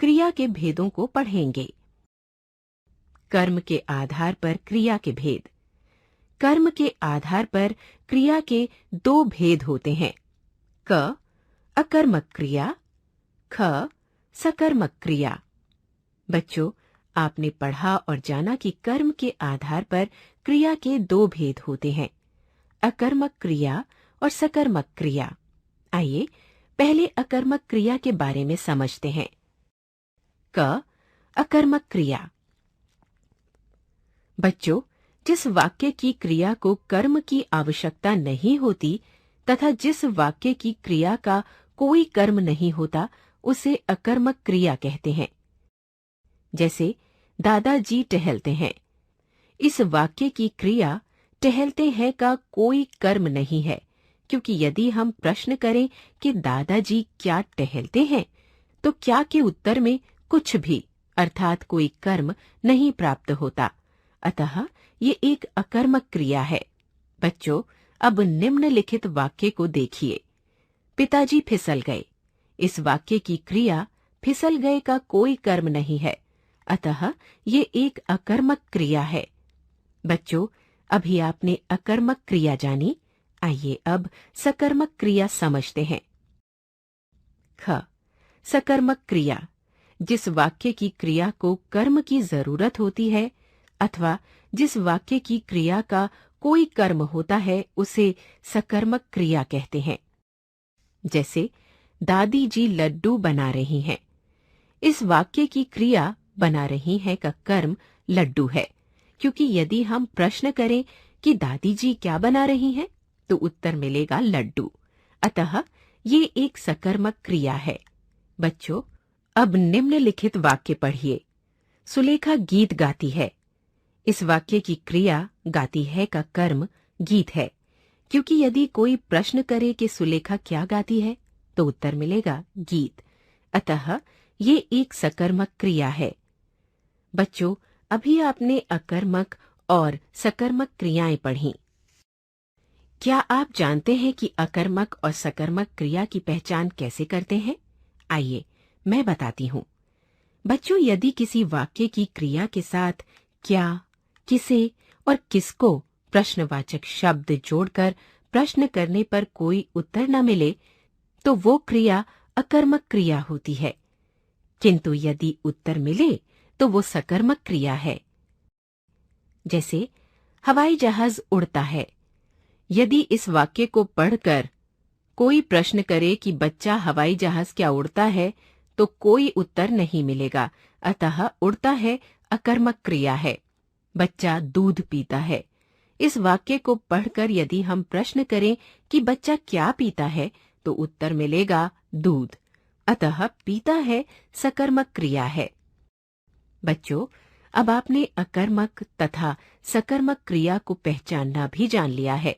क्रिया के भेदों को पढ़ेंगे। कर्म के आधार पर क्रिया के भेद। कर्म के आधार पर क्रिया के दो भेद होते हैं, क अकर्मक क्रिया, ख सकर्मक क्रिया। बच्चों, आपने पढ़ा और जाना कि कर्म के आधार पर क्रिया के दो भेद होते हैं, अकर्मक क्रिया और सकर्मक क्रिया। आइए पहले अकर्मक क्रिया के बारे में समझते हैं। क अकर्मक क्रिया। बच्चों, जिस वाक्य की क्रिया को कर्म की आवश्यकता नहीं होती तथा जिस वाक्य की क्रिया का कोई कर्म नहीं होता, उसे अकर्मक क्रिया कहते हैं। जैसे दादाजी टहलते हैं। इस वाक्य की क्रिया टहलते हैं का कोई कर्म नहीं है, क्योंकि यदि हम प्रश्न करें कि दादाजी क्या टहलते हैं, तो क्या के उत्तर में कुछ भी अर्थात कोई कर्म नहीं प्राप्त होता। अतः ये एक अकर्मक क्रिया है। बच्चों, अब निम्नलिखित वाक्य को देखिए। पिताजी फिसल गए। इस वाक्य की क्रिया फिसल गए का कोई कर्म नहीं है, अतः ये एक अकर्मक क्रिया है। बच्चों, अभी आपने अकर्मक क्रिया जानी। आइए अब सकर्मक क्रिया समझते हैं। ख सकर्मक क्रिया। जिस वाक्य की क्रिया को कर्म की जरूरत होती है अथवा जिस वाक्य की क्रिया का कोई कर्म होता है, उसे सकर्मक क्रिया कहते हैं। जैसे दादी जी लड्डू बना रही हैं। इस वाक्य की क्रिया बना रही हैं का कर्म लड्डू है, क्योंकि यदि हम प्रश्न करें कि दादी जी क्या बना रही हैं, तो उत्तर मिलेगा लड्डू। अतः ये एक सकर्मक क्रिया है। बच्चों, अब निम्नलिखित वाक्य पढ़िए। सुलेखा गीत गाती है। इस वाक्य की क्रिया गाती है का कर्म गीत है, क्योंकि यदि कोई प्रश्न करे कि सुलेखा क्या गाती है, तो उत्तर मिलेगा गीत। अतः ये एक सकर्मक क्रिया है। बच्चों, अभी आपने अकर्मक और सकर्मक क्रियाएं पढ़ी। क्या आप जानते हैं कि अकर्मक और सकर्मक क्रिया की पहचान कैसे करते हैं? आइए मैं बताती हूँ। बच्चों, यदि किसी वाक्य की क्रिया के साथ क्या, किसे और किसको प्रश्नवाचक शब्द जोड़कर प्रश्न करने पर कोई उत्तर न मिले, तो वो क्रिया अकर्मक क्रिया होती है। किंतु यदि उत्तर मिले तो वो सकर्मक क्रिया है। जैसे हवाई जहाज उड़ता है। यदि इस वाक्य को पढ़कर कोई प्रश्न करे कि बच्चा हवाई जहाज क्या उड़ता है, तो कोई उत्तर नहीं मिलेगा। अतः उड़ता है अकर्मक क्रिया है। बच्चा दूध पीता है। इस वाक्य को पढ़कर यदि हम प्रश्न करें कि बच्चा क्या पीता है, तो उत्तर मिलेगा दूध। अतः पीता है सकर्मक क्रिया है। बच्चों, अब आपने अकर्मक तथा सकर्मक क्रिया को पहचानना भी जान लिया है।